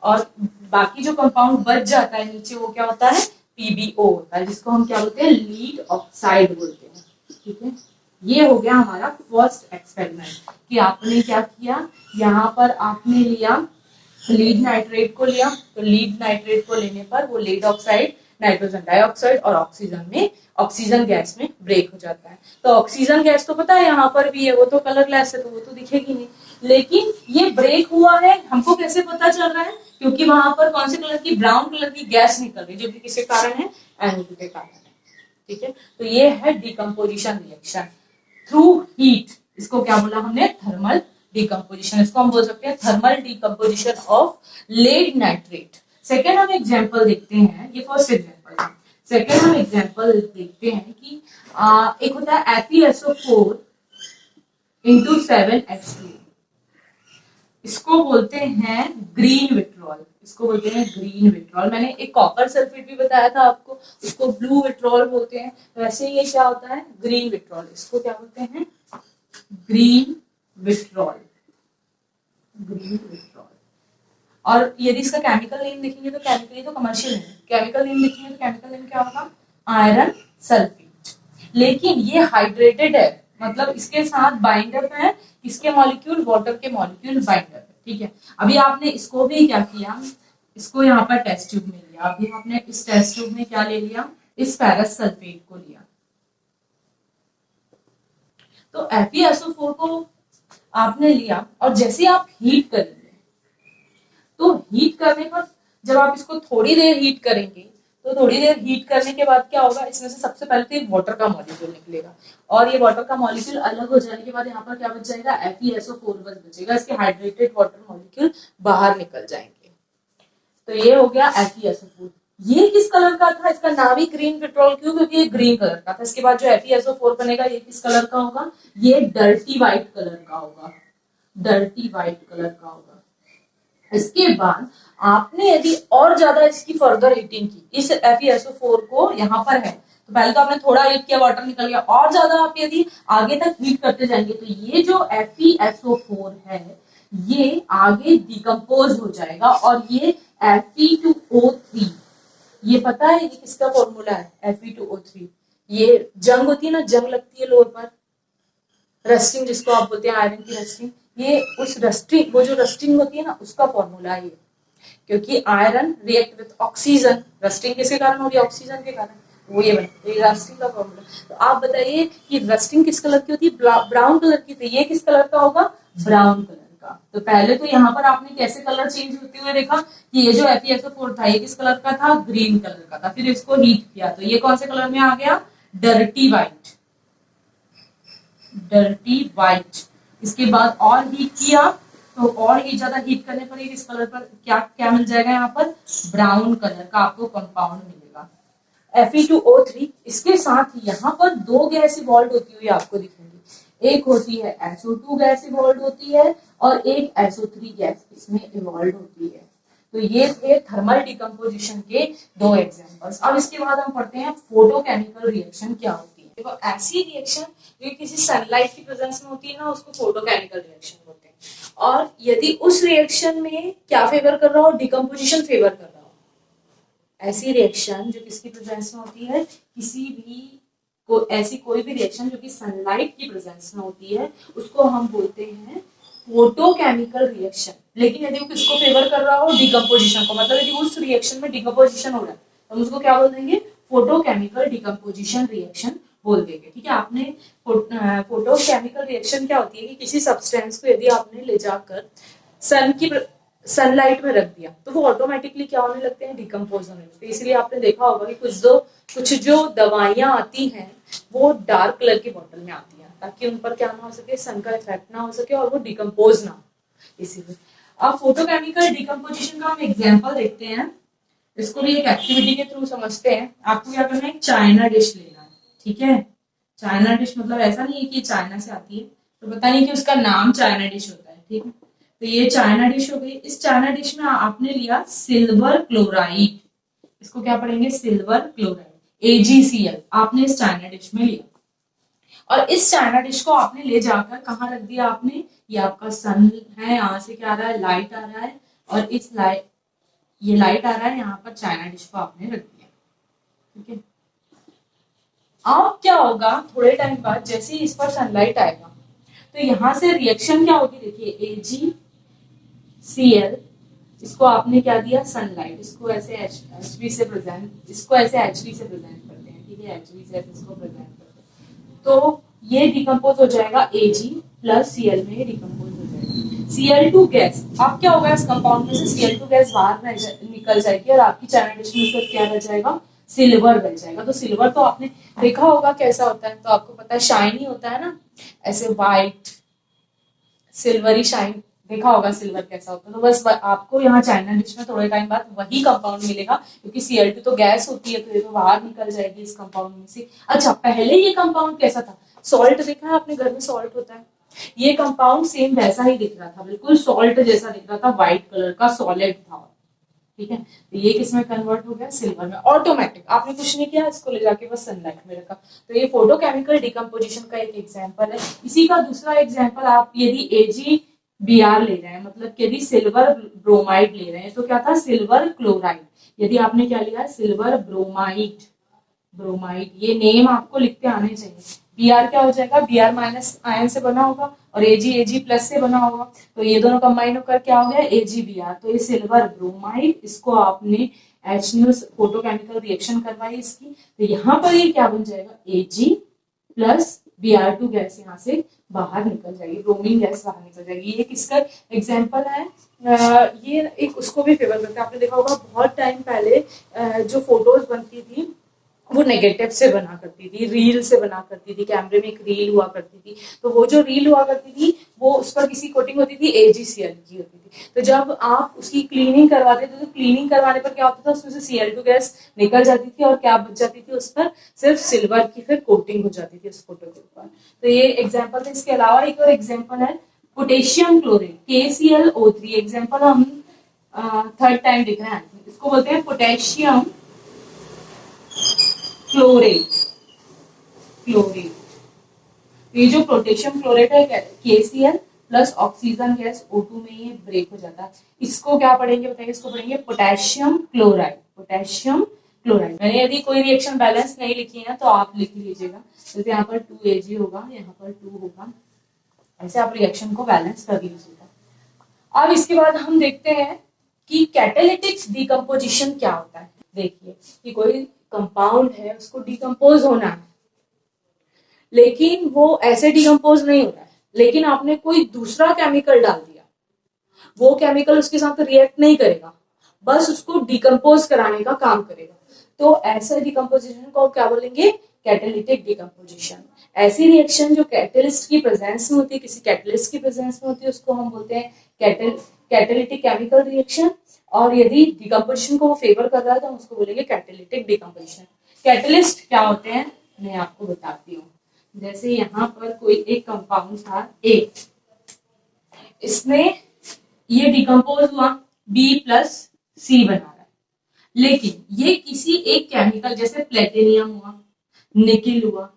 और बाकी जो कंपाउंड बच जाता है नीचे, वो क्या होता है, PbO होता है, जिसको हम क्या बोलते हैं, लीड ऑक्साइड बोलते हैं, ठीक है। ये हो गया हमारा फर्स्ट एक्सपेरिमेंट कि आपने क्या किया, यहाँ पर आपने लिया लीड नाइट्रेट को लिया, तो लीड नाइट्रेट को लेने पर वो लीड ऑक्साइड, नाइट्रोजन डाइऑक्साइड और ऑक्सीजन गैस में ब्रेक हो जाता है। तो ऑक्सीजन गैस तो पता है यहाँ पर भी है, वो तो कलरलेस है, तो वो तो दिखेगी नहीं, लेकिन ये ब्रेक हुआ है, हमको कैसे पता चल रहा है, क्योंकि वहां पर कौन से कलर की, ब्राउन कलर की गैस निकल रही है, जो कि किसके कारण है, NO2 के कारण है, ठीक है। तो ये है डिकम्पोजिशन रिएक्शन थ्रू हीट, इसको क्या बोला हमने, थर्मल डिकम्पोजिशन, इसको हम बोल सकते हैं thermal decomposition of lead nitrate. Second हम एग्जाम्पल देखते हैं, ये फर्स्ट एग्जाम्पल है। सेकेंड हम एग्जाम्पल देखते हैं कि एक होता है FeSO4 इंटू 7H2, इसको बोलते हैं ग्रीन विट्रॉल, इसको बोलते हैं ग्रीन विट्रॉल। मैंने एक कॉपर सल्फेट भी बताया था आपको, उसको ब्लू विट्रॉल बोलते हैं, वैसे ये क्या होता है, ग्रीन विट्रॉल, इसको क्या बोलते हैं, ग्रीन विट्रॉल, ग्रीन विट्रॉल। और यदि इसका केमिकल नेम देखेंगे तो केमिकली तो कमर्शियल नेम, केमिकल नेम देखेंगे तो केमिकल नेम क्या होगा, आयरन सल्फेट। लेकिन ये हाइड्रेटेड है, मतलब इसके साथ बाइंडअप है, इसके मॉलिक्यूल, वाटर के मॉलिक्यूल बाइंडअप है, ठीक है। अभी आपने इसको भी क्या किया, इसको यहाँ पर टेस्ट ट्यूब में लिया, अभी आपने इस टेस्ट ट्यूब में क्या ले लिया, इस फेरस सल्फेट को लिया। तो FeSO4 को आपने लिया और जैसे आप हीट करेंगे, तो हीट करने पर जब आप इसको थोड़ी देर हीट करेंगे, तो थोड़ी देर हीट करने के बाद क्या होगा, इसमें से सबसे पहले तो एक वाटर का मॉलिक्यूल निकलेगा, और ये वाटर का मॉलिक्यूल अलग हो जाने के बाद यहाँ पर क्या बच जाएगा, FeSO4 बस बचेगा, इसके हाइड्रेटेड वाटर मॉलिक्यूल बाहर निकल जाएंगे। तो ये हो गया FeSO4। ये किस कलर का था, इसका नाम ही ग्रीन पेट्रोल क्यों, क्योंकि ये ग्रीन कलर का था। इसके बाद जो FeSO4 बनेगा, ये किस कलर का होगा, ये डर्टी व्हाइट कलर का होगा, डर्टी व्हाइट कलर का होगा। इसके बाद आपने यदि और ज्यादा इसकी फर्दर हीटिंग की, इस FeSO4 को यहाँ पर है, तो पहले तो आपने थोड़ा हीट किया, वाटर निकल गया, और ज्यादा आप यदि आगे तक हीट करते जाएंगे, तो ये जो FeSO4 है, ये आगे डिकम्पोज हो जाएगा, और ये Fe2O3, ये पता है ये किसका फॉर्मूला है, Fe2O3, ये जंग होती है ना, जंग लगती है लोर पर, रस्टिंग जिसको आप बोलते हैं, आयरन की रस्टिंग, ये उस रस्टिंग, वो जो रस्टिंग होती है ना, उसका फॉर्मूला है ये। क्योंकि iron react with oxygen, rusting किसके कारण हो रही है, ऑक्सीजन के कारण, वो ये बनता है, रस्टिंग का फॉर्मूला। तो आप बताइए कि रस्टिंग किस कलर की होती है, ब्राउन कलर की, तो ये किस कलर का होगा, ब्राउन कलर का। तो पहले तो यहाँ पर आपने कैसे कलर चेंज होते हुए देखा कि ये जो FeSO4 था, ये किस कलर का था, ग्रीन कलर का था। फिर इसको हीट किया, तो ये कौन से कलर में आ गया, डर्टी व्हाइट, डर्टी व्हाइट। इसके बाद और हीट किया, तो और ही ज्यादा हीट करने पर इस कलर पर क्या क्या मिल जाएगा, यहाँ पर ब्राउन कलर का आपको कंपाउंड मिलेगा, Fe2O3। इसके साथ यहाँ पर दो गैस इवॉल्व होती हुई आपको दिखेंगी, एक होती है SO2 गैस इवॉल्व होती है, और एक SO3 गैस इसमें इवॉल्व होती है। तो ये थे थर्मल डिकम्पोजिशन के दो एग्जांपल्स। अब इसके बाद हम पढ़ते हैं फोटोकेमिकल रिएक्शन क्या होती है। देखो ऐसी रिएक्शन जो किसी सनलाइट की प्रेजेंस में होती है ना, उसको फोटोकेमिकल रिएक्शन बोलते हैं। और यदि उस रिएक्शन में क्या फेवर कर रहा हो, डिकम्पोजिशन फेवर कर रहा हो, ऐसी रिएक्शन जो किसकी प्रेजेंस में होती है, किसी भी ऐसी कोई भी रिएक्शन जो कि सनलाइट की प्रेजेंस में होती है, उसको हम बोलते हैं फोटोकेमिकल रिएक्शन। लेकिन यदि वो किसको फेवर कर रहा हो, डिकम्पोजिशन को, मतलब यदि उस रिएक्शन में डिकम्पोजिशन हो रहा है तो हम उसको क्या बोल देंगे, फोटोकेमिकल डिकम्पोजिशन रिएक्शन बोल देंगे। ठीक है, आपने फोटोकेमिकल रिएक्शन क्या होती है कि किसी सब्सटेंस को यदि आपने ले जाकर सनलाइट में रख दिया तो वो ऑटोमेटिकली क्या होने लगते हैं, डिकम्पोज होने लगते हैं। इसलिए आपने देखा होगा कि कुछ जो दवाइयां आती हैं वो डार्क कलर की बोतल में आती हैं, ताकि उन पर क्या ना हो सके, सन का इफेक्ट ना हो सके और वो डिकम्पोज ना हो। इसीलिए अब फोटोकेमिकल डिकम्पोजिशन का हम एग्जाम्पल देखते हैं। इसको भी एक एक्टिविटी के थ्रू समझते हैं। आपको क्या करना है, चाइना डिश लेना है। ठीक है, चाइना डिश मतलब ऐसा नहीं है कि चाइना से आती है तो पता नहीं कि उसका नाम चाइना डिश होता है। ठीक है, तो ये चाइना डिश हो गई। इस चाइना डिश में आपने लिया सिल्वर क्लोराइड, इसको क्या पढ़ेंगे, सिल्वर क्लोराइड, AgCl आपने इस चाइना डिश में लिया। और इस चाइना डिश को आपने ले जाकर कहाँ रख दिया आपने, ये आपका सन है, यहाँ से क्या आ रहा है, लाइट आ रहा है, और इस लाइट, ये लाइट आ रहा है, यहाँ पर चाइना डिश को आपने रख दिया। ठीक है, अब क्या होगा, थोड़े टाइम बाद जैसे ही इस पर सनलाइट आएगा तो यहाँ से रिएक्शन क्या होगी, देखिए AgCl, इसको आपने क्या दिया, सनलाइट, इसको ऐसे HV से प्रेजेंट, इसको ऐसे HV से प्रेजेंट करते हैं। ठीक है, HV से इसको प्रेजेंट करते हैं तो ये डिकम्पोज हो जाएगा, Ag प्लस Cl में डिकम्पोज हो जाएगा। Cl2 गैस, अब क्या होगा, इस कंपाउंड में से Cl2 गैस बाहर निकल जाएगी और आपकी चाइना डिश में सिर्फ क्या रह जाएगा, सिल्वर रह जाएगा। तो सिल्वर तो आपने देखा होगा कैसा होता है, तो आपको पता है शाइनी होता है ना, ऐसे व्हाइट सिल्वरी शाइन, देखा होगा सिल्वर कैसा होता है। तो बस आपको यहाँ चाइना डिश में थोड़े टाइम बाद वही कंपाउंड मिलेगा, क्योंकि Cl2 तो गैस होती है तो ये तो बाहर निकल जाएगी इस कंपाउंड में से। अच्छा, पहले ये कंपाउंड कैसा था, सॉल्ट देखा है आपने, घर में सॉल्ट होता है, ये कंपाउंड सेम वैसा ही दिख रहा था, बिल्कुल सॉल्ट जैसा दिख रहा था, व्हाइट कलर का सॉलिड था। ठीक है, तो ये किस में कन्वर्ट हो गया, सिल्वर में, ऑटोमेटिक, आपने कुछ नहीं किया, इसको ले जाके बस सनलाइट में रखा। तो ये फोटोकेमिकल डिकम्पोजिशन का एक एग्जांपल है। इसी का दूसरा एग्जांपल, आप यदि AgBr ले रहे हैं, मतलब यदि सिल्वर ब्रोमाइड ले रहे हैं तो क्या था, सिल्वर क्लोराइड। यदि आपने क्या लिया, सिल्वर ब्रोमाइड, ब्रोमाइड, ये नेम आपको लिखते आने चाहिए। Br क्या हो जाएगा, Br माइनस आयन से बना होगा और Ag प्लस से बना होगा, तो ये दोनों कंबाइन होकर क्या हो गया, AgBr। तो ये सिल्वर ब्रोमाइड, इसको आपने HNO फोटोकेमिकल रिएक्शन करवाई इसकी, तो यहाँ पर ये क्या बन जाएगा, Ag प्लस Br2 गैस यहाँ से बाहर निकल जाएगी, ब्रोमीन गैस बाहर निकल जाएगी। ये किसका एग्जाम्पल है, ये एक उसको भी फेवर करता है। आपने देखा होगा बहुत टाइम पहले जो फोटोज बनती थी वो नेगेटिव से बना करती थी, रील से बना करती थी, कैमरे में एक रील हुआ करती थी, तो वो जो रील हुआ करती थी वो उस पर किसी कोटिंग होती थी, AgCl की होती थी। तो जब आप उसकी क्लीनिंग करवाते थे तो क्लीनिंग करवाने पर क्या होता था, उसमें से Cl2 गैस निकल जाती थी और क्या बच जाती थी, उस पर सिर्फ सिल्वर की फिर कोटिंग हो जाती थी उस फोटो के ऊपर। तो ये एग्जाम्पल था। इसके अलावा एक और एग्जाम्पल है पोटेशियम क्लोरेट, KClO3, एग्जाम्पल हम थर्ड टाइम दिख रहे हैं, इसको बोलते हैं पोटेशियम क्लोरेट, ये जो पोटेशियम क्लोरेट है, KCl plus oxygen gas O2 में ये ब्रेक हो जाता है। इसको क्या पढ़ेंगे बताइए, इसको पढ़ेंगे पोटेशियम क्लोराइड, पोटेशियम क्लोराइड। मैंने यदि कोई रिएक्शन बैलेंस नहीं लिखी है तो आप लिख लीजिएगा, जैसे यहाँ पर 2Ag होगा, यहाँ पर 2 होगा, ऐसे आप रिएक्शन को बैलेंस कर लीजिएगा। अब इसके बाद हम देखते हैं कि कैटालिटिक डिकम्पोजिशन क्या होता है। देखिए कि कोई कंपाउंड है, उसको डिकम्पोज होना है, लेकिन वो ऐसे डिकम्पोज नहीं हो रहा है, लेकिन आपने कोई दूसरा केमिकल डाल दिया, वो केमिकल उसके साथ रिएक्ट नहीं करेगा, बस उसको डिकम्पोज कराने का काम करेगा। तो ऐसे डिकम्पोजिशन को क्या बोलेंगे, कैटालिटिक डिकम्पोजिशन। ऐसी रिएक्शन जो कैटलिस्ट की प्रेजेंस में होती है, किसी कैटलिस्ट की प्रेजेंस में होती है, उसको हम बोलते हैं कैटालिटिक केमिकल रिएक्शन। और यदि डिकम्पोजिशन को वो फेवर कर रहा है तो हम उसको बोलेंगे कैटालिटिक डिकम्पोजिशन। कैटलिस्ट क्या होते हैं मैं आपको बताती हूँ। जैसे यहाँ पर कोई एक कंपाउंड था A, इसमें ये डिकम्पोज हुआ, B प्लस C बना रहा है, लेकिन ये किसी एक केमिकल जैसे प्लेटिनियम हुआ, निकिल हुआ,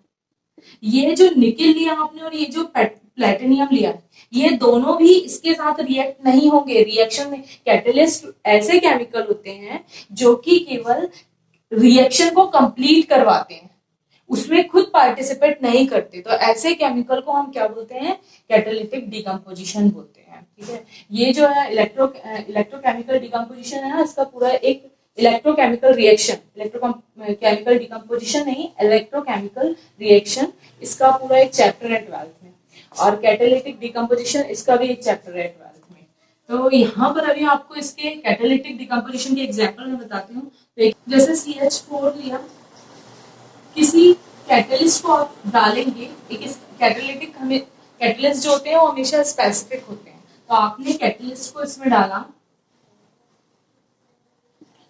ये जो निकेल लिया आपने और ये जो प्लेटिनियम लिया है, ये दोनों भी इसके साथ रिएक्ट नहीं होंगे, रिएक्शन में। कैटलिस्ट ऐसे केमिकल होते हैं जो कि केवल रिएक्शन को कंप्लीट करवाते हैं, उसमें खुद पार्टिसिपेट नहीं करते। तो ऐसे केमिकल को हम क्या बोलते हैं? कैटालिटिक डिकम्पोजिशन बोलते हैं। ठीक है, ये जो है इलेक्ट्रोकेमिकल डिकम्पोजिशन है ना, इसका पूरा एक इलेक्ट्रोकेमिकल रिएक्शन, इलेक्ट्रोकेमिकल डिकम्पोजिशन नहीं, इलेक्ट्रोकेमिकल रिएक्शन, इसका पूरा एक चैप्टर है 12th में, और कैटालिटिक डिकम्पोजिशन इसका भी एक चैप्टर है 12th में। तो यहाँ पर अभी आपको इसके कैटालिटिक डिकम्पोजिशन के एग्जाम्पल मैं बताती हूँ। तो जैसे CH4 लिया, किसी कैटलिस्ट को आप डालेंगे, एक कैटालिटिक, हमें कैटलिस्ट जो होते हैं वो हमेशा स्पेसिफिक होते हैं। तो आपने कैटलिस्ट को इसमें डाला,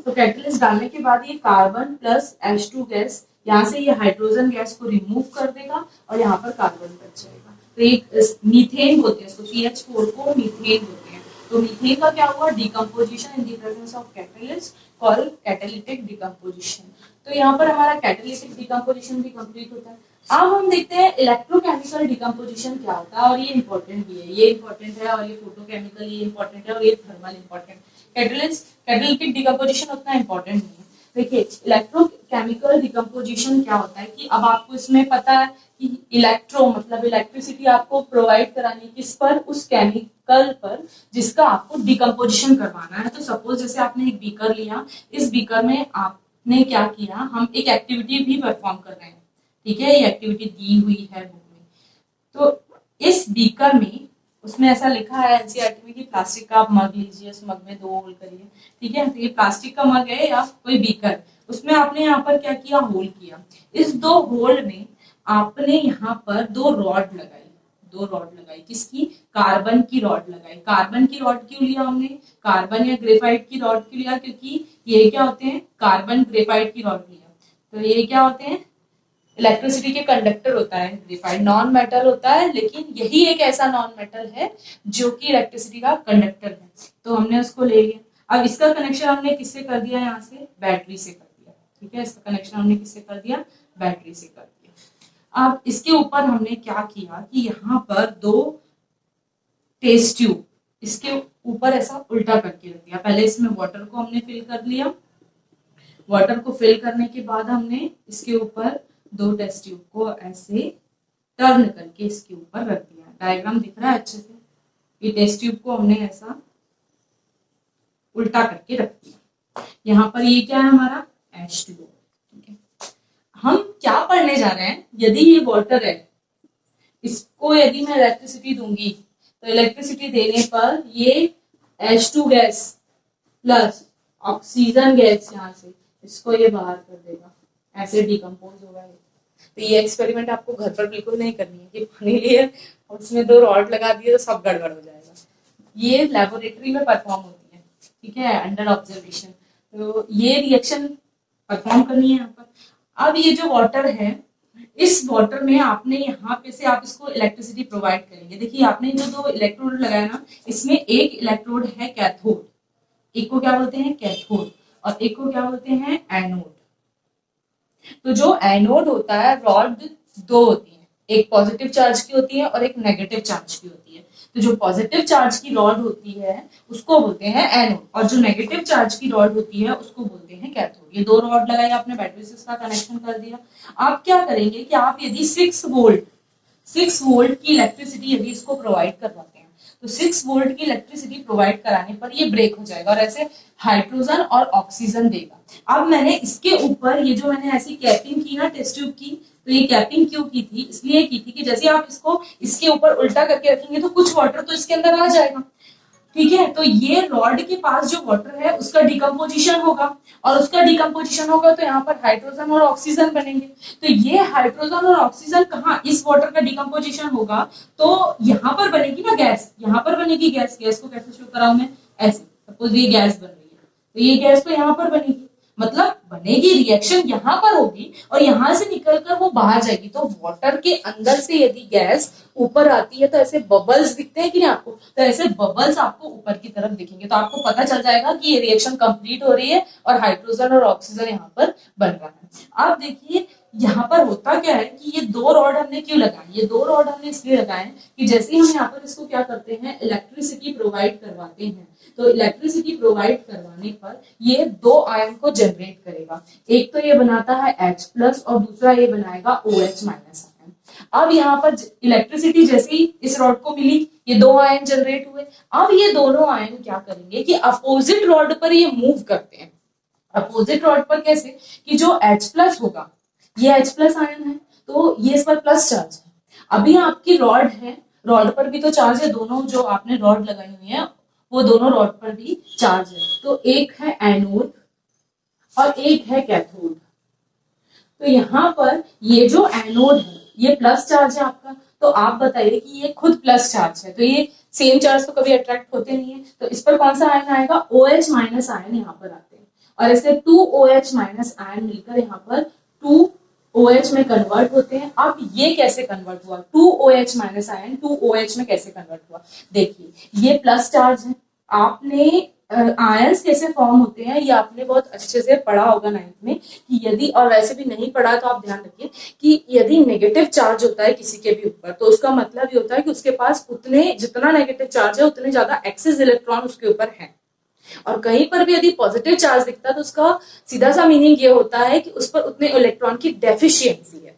तो कैटलिस्ट डालने के बाद ये कार्बन प्लस H2 गैस, यहाँ से ये हाइड्रोजन गैस को रिमूव कर देगा और यहाँ पर कार्बन बच जाएगा। तो एक मीथेन बोलते हैं इसको, CH4 को मीथेन बोलते हैं। तो मीथेन का क्या हुआ? Decomposition in the presence of catalyst called catalytic decomposition. तो यहाँ पर हमारा कैटालिटिक डिकम्पोजिशन भी कंप्लीट होता है। अब हम देखते हैं इलेक्ट्रोकेमिकल डिकम्पोजिशन क्या होता है, और ये इंपॉर्टेंट भी है, ये इंपॉर्टेंट है, और ये फोटोकेमिकल ये इंपॉर्टेंट है, और ये थर्मल इंपॉर्टेंट। कैटालिटिक डिकम्पोजिशन उतना इंपॉर्टेंट नहीं है। देखिए, इलेक्ट्रोकेमिकल डिकम्पोजिशन क्या होता है कि अब आपको इसमें पता है कि इलेक्ट्रो मतलब इलेक्ट्रिसिटी आपको प्रोवाइड करानी किस पर? उस केमिकल पर जिसका आपको डिकम्पोजिशन करवाना है। तो सपोज जैसे आपने एक बीकर लिया, इस बीकर में आपने क्या किया, हम एक एक्टिविटी भी परफॉर्म कर रहे हैं। ठीक है, ये एक्टिविटी दी हुई है बुक में। तो इस बीकर में, उसमें ऐसा लिखा है एनसीईआरटी में कि प्लास्टिक का आप मग लीजिए, उस मग में 2 होल करिए। ठीक है, तो ये प्लास्टिक का मग है या कोई बीकर, उसमें आपने यहाँ पर क्या किया? होल किया। इस 2 होल में आपने यहाँ पर 2 रॉड लगाई, 2 रॉड लगाई। किसकी? कार्बन की रॉड लगाई। कार्बन की रॉड क्यों लिया हमने? कार्बन या ग्रेफाइट की रॉड क्यों लिया? क्योंकि ये क्या होते हैं? कार्बन ग्रेफाइट की रॉड लिया। तो ये क्या होते हैं? इलेक्ट्रिसिटी के कंडक्टर होता है ग्रेफाइट, नॉन मेटल होता है, लेकिन यही एक ऐसा नॉन मेटल है जो कि इलेक्ट्रिसिटी का कंडक्टर है। तो हमने उसको ले लिया। अब इसका कनेक्शन हमने किससे कर दिया? यहाँ से बैटरी से कर दिया। ठीक है, इसका कनेक्शन हमने किससे कर दिया? बैटरी से कर दिया। अब इसके ऊपर हमने क्या किया कि यहाँ पर 2 टेस्ट ट्यूब इसके ऊपर ऐसा उल्टा करके रख दिया। पहले इसमें वाटर को हमने फिल कर लिया, वाटर को फिल करने के बाद हमने इसके ऊपर 2 टेस्ट ट्यूब को ऐसे टर्न करके इसके ऊपर रख दिया। डायग्राम दिख रहा है अच्छे से? ये टेस्ट ट्यूब को हमने ऐसा उल्टा करके रख दिया। यहाँ पर ये क्या है हमारा? H2O। ठीक है, हम क्या पढ़ने जा रहे हैं? यदि ये वाटर है, इसको यदि मैं इलेक्ट्रिसिटी दूंगी, तो इलेक्ट्रिसिटी देने पर ये H2 gas plus oxygen gas यहाँ से इसको ये बाहर कर देगा, ऐसे डिकम्पोज होगा। तो ये एक्सपेरिमेंट आपको घर पर बिल्कुल नहीं करनी है कि पानी लिए और उसमें 2 रॉड लगा दिए तो सब गड़बड़ हो जाएगा। ये लेबोरेटरी में परफॉर्म होती है। ठीक है, अंडर ऑब्जर्वेशन। तो ये रिएक्शन परफॉर्म करनी है यहाँ पर। अब ये जो वाटर है, इस वाटर में आपने यहाँ पे से आप इसको इलेक्ट्रिसिटी प्रोवाइड करेंगे। देखिए, आपने जो 2 इलेक्ट्रोड लगाया ना, इसमें एक इलेक्ट्रोड है कैथोड, एक को क्या बोलते हैं? कैथोड, और एक को क्या बोलते हैं? एनोड। तो जो एनोड होता है, रॉड 2 होती है, एक पॉजिटिव चार्ज की होती है और एक नेगेटिव चार्ज की होती है। तो जो पॉजिटिव चार्ज की रॉड होती है उसको बोलते हैं एनोड, और जो नेगेटिव चार्ज की रॉड होती है उसको बोलते हैं कैथोड। ये 2 रॉड लगाई आपने, बैटरी से इसका कनेक्शन कर दिया। आप क्या करेंगे कि आप यदि 6 वोल्ट की इलेक्ट्रिसिटी यदि इसको प्रोवाइड करवाते हैं, तो 6 वोल्ट की इलेक्ट्रिसिटी प्रोवाइड कराने पर ये ब्रेक हो जाएगा और ऐसे हाइड्रोजन और ऑक्सीजन देगा। अब मैंने इसके ऊपर ये जो मैंने ऐसी कैपिंग की ना टेस्ट ट्यूब की, तो ये कैपिंग क्यों की थी? इसलिए की थी कि जैसे आप इसको इसके ऊपर उल्टा करके रखेंगे तो कुछ वाटर तो इसके अंदर आ जाएगा। ठीक है, तो ये रॉड के पास जो वाटर है उसका डिकम्पोजिशन होगा, और उसका डिकम्पोजिशन होगा तो यहाँ पर हाइड्रोजन और ऑक्सीजन बनेंगे। तो ये हाइड्रोजन और ऑक्सीजन कहाँ? इस वाटर का डिकम्पोजिशन होगा तो यहाँ पर बनेगी ना गैस, यहाँ पर बनेगी गैस। गैस को कैसे शो कराऊं मैं? ऐसे, सपोज ये गैस बन रही है, तो ये गैस तो यहाँ पर बनेगी, मतलब बनेगी, रिएक्शन यहाँ पर होगी और यहाँ से निकलकर वो बाहर जाएगी। तो वाटर के अंदर से यदि गैस ऊपर आती है तो ऐसे बबल्स दिखते हैं कि नहीं आपको? तो ऐसे बबल्स आपको ऊपर की तरफ दिखेंगे, तो आपको पता चल जाएगा कि ये रिएक्शन कंप्लीट हो रही है और हाइड्रोजन और ऑक्सीजन यहाँ पर बन रहा है। अब देखिए, यहाँ पर होता क्या है कि ये दो रॉड हमने क्यों लगाए, ये दो रॉड हमने इसलिए लगाए कि जैसे ही हम यहाँ पर इसको क्या करते हैं, इलेक्ट्रिसिटी प्रोवाइड करवाते हैं, तो इलेक्ट्रिसिटी प्रोवाइड करवाने पर ये दो आयन को जनरेट करेगा। एक तो ये बनाता है H+ और दूसरा ये बनाएगा OH- आयन। अब यहाँ पर इलेक्ट्रिसिटी जैसे ही इस रॉड को मिली, ये दो आयन जनरेट हुए। अब ये दोनों आयन क्या करेंगे कि अपोजिट रॉड पर ये मूव करते हैं। अपोजिट रॉड पर कैसे कि जो H+ होगा, ये H+ आयन है तो ये इस पर प्लस चार्ज है। अभी आपकी रॉड है, रॉड पर भी तो चार्ज है, दोनों जो आपने रॉड लगाई हुई है वो दोनों रॉड पर भी चार्ज है। तो एक है एनोड और एक है कैथोड। तो यहाँ पर ये जो एनोड है ये प्लस चार्ज है आपका, तो आप बताइए कि ये खुद प्लस चार्ज है, तो ये सेम चार्ज तो कभी अट्रैक्ट होते नहीं है, तो इस पर कौन सा आयन आएगा, OH- आयन यहाँ पर आते हैं। और ऐसे 2 OH- आयन मिलकर यहाँ पर 2 OH में कन्वर्ट होते हैं। अब ये कैसे कन्वर्ट हुआ, 2 OH- आयन 2 OH में कैसे कन्वर्ट हुआ, देखिए ये प्लस चार्ज है। आपने आयंस कैसे फॉर्म होते हैं ये आपने बहुत अच्छे से पढ़ा होगा 9th में कि यदि, और वैसे भी नहीं पढ़ा तो आप ध्यान रखिए कि यदि नेगेटिव चार्ज होता है किसी के भी ऊपर तो उसका मतलब ये होता है कि उसके पास उतने, जितना नेगेटिव चार्ज है उतने ज्यादा एक्सेस इलेक्ट्रॉन उसके ऊपर है। और कहीं पर भी यदि पॉजिटिव चार्ज दिखता है तो उसका सीधा सा मीनिंग ये होता है कि उस पर उतने इलेक्ट्रॉन की डेफिशिएंसी है।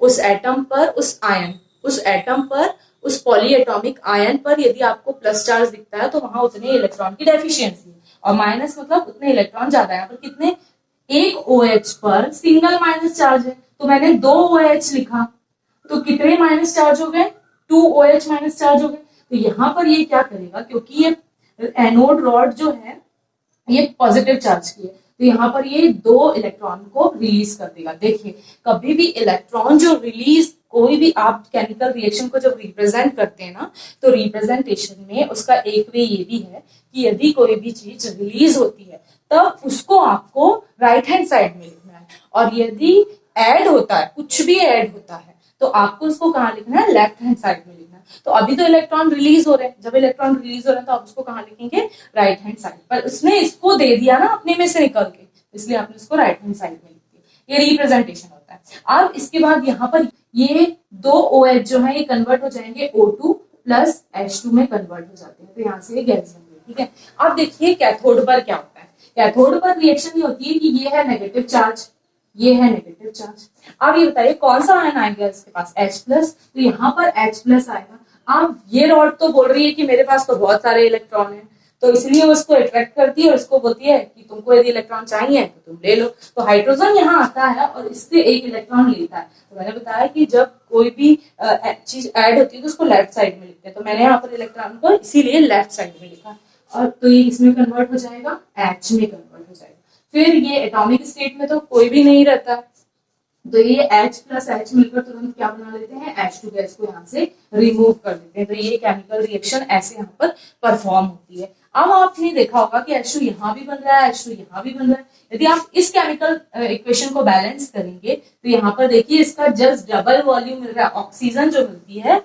उस एटम पर, उस आयन, उस एटम पर, उस पॉली एटॉमिक आयन पर यदि आपको प्लस चार्ज दिखता है तो वहां उतने इलेक्ट्रॉन की डेफिशिएंसी है। और माइनस मतलब उतने इलेक्ट्रॉन ज्यादा है। पर कितने, एक OH पर सिंगल माइनस चार्ज है, तो मैंने 2 OH लिखा, तो कितने माइनस चार्ज हो गए, 2 OH माइनस चार्ज हो गए। तो यहाँ पर ये क्या करेगा, क्योंकि ये एनोड रॉड जो है ये पॉजिटिव चार्ज की है, तो यहाँ पर ये 2 इलेक्ट्रॉन को रिलीज कर देगा। देखिए कभी भी इलेक्ट्रॉन जो रिलीज, कोई भी आप केमिकल रिएक्शन को जब रिप्रेजेंट करते हैं ना, तो रिप्रेजेंटेशन में उसका एक वे ये भी है कि यदि कोई भी चीज रिलीज होती है तब उसको आपको राइट हैंड साइड में लिखना है, और यदि ऐड होता है, कुछ भी ऐड होता है तो आपको उसको कहाँ लिखना है, लेफ्ट हैंड साइड में लिखना है। तो अभी तो इलेक्ट्रॉन रिलीज हो रहे हैं, जब इलेक्ट्रॉन रिलीज हो रहे हैं तो आप उसको कहाँ लिखेंगे, राइट हैंड साइड पर। उसने इसको दे दिया ना अपने में से निकल के, इसलिए आपने इसको राइट हैंड साइड में लिख दिया। ये रिप्रेजेंटेशन होता है। अब इसके बाद यहाँ पर ये 2 OH जो है ये कन्वर्ट हो जाएंगे O2 प्लस H2 में कन्वर्ट हो जाते हैं, तो यहाँ से ये गैस बन गई। ठीक है, अब देखिए कैथोड पर क्या होता है। कैथोड पर रिएक्शन ये होती है कि ये है नेगेटिव चार्ज, ये है नेगेटिव चार्ज। अब ये बताइए कौन सा आयन आएगा इसके पास, H+, तो यहाँ पर H+ आएगा। अब ये रॉड तो बोल रही है कि मेरे पास तो बहुत सारे इलेक्ट्रॉन हैं, तो इसलिए वो इसको अट्रैक्ट करती है और इसको बोलती है कि तुमको यदि इलेक्ट्रॉन चाहिए तो तुम ले लो। तो हाइड्रोजन यहाँ आता है और इससे एक इलेक्ट्रॉन लेता है। तो मैंने बताया कि जब कोई भी चीज ऐड होती है तो उसको लेफ्ट साइड में लिखते हैं, तो मैंने यहाँ पर इलेक्ट्रॉन को इसीलिए लेफ्ट साइड में लिखा। और तो ये इसमें कन्वर्ट हो जाएगा, H में कन्वर्ट हो जाएगा। फिर ये एटॉमिक स्टेट में तो कोई भी नहीं रहता, तो ये H+H मिलकर तुरंत क्या बना लेते हैं, H2 गैस को यहाँ से रिमूव कर देते हैं। तो ये केमिकल रिएक्शन ऐसे यहाँ पर परफॉर्म होती है। अब आपने देखा होगा कि H2 यहाँ भी बन रहा है, H2 यहाँ भी बन रहा है। यदि आप इस केमिकल इक्वेशन को बैलेंस करेंगे तो यहाँ पर देखिए इसका जस्ट डबल वॉल्यूम मिल रहा है। ऑक्सीजन जो मिलती है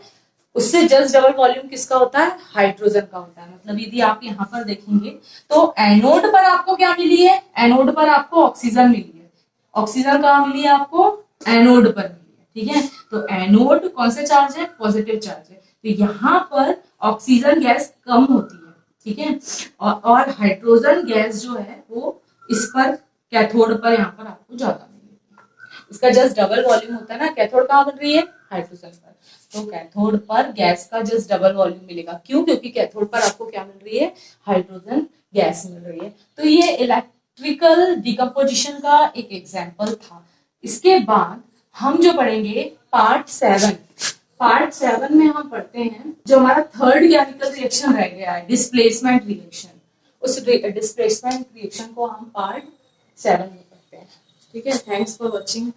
उससे जस्ट डबल वॉल्यूम किसका होता है, हाइड्रोजन का होता है। मतलब यदि आप यहाँ पर देखेंगे तो एनोड पर आपको क्या मिली है, एनोड पर आपको ऑक्सीजन मिली है। ऑक्सीजन कहाँ मिली है आपको, एनोड पर मिली है। ठीक है, तो एनोड कौन सा चार्ज है, पॉजिटिव चार्ज है, तो यहाँ पर ऑक्सीजन गैस कम होती है। ठीक है, और हाइड्रोजन गैस जो है वो इस पर कैथोड पर यहाँ पर आपको ज्यादा मिलेगी। इसका जस्ट डबल वॉल्यूम होता है ना, कैथोड कहाँ बन रही है, हाइड्रोजन पर, तो कैथोड पर गैस का जस्ट डबल वॉल्यूम मिलेगा। क्यों, क्योंकि कैथोड पर आपको क्या मिल रही है, हाइड्रोजन गैस मिल रही है। तो ये इलेक्ट्रिकल डिकम्पोजिशन का एक एग्जाम्पल था। इसके बाद हम जो पढ़ेंगे पार्ट 7, पार्ट 7 में हम पढ़ते हैं जो हमारा थर्ड केमिकल रिएक्शन रह गया है, डिस्प्लेसमेंट रिएक्शन। उस डिस्प्लेसमेंट रिएक्शन को हम पार्ट 7 में पढ़ते हैं। ठीक है, थैंक्स फॉर वॉचिंग।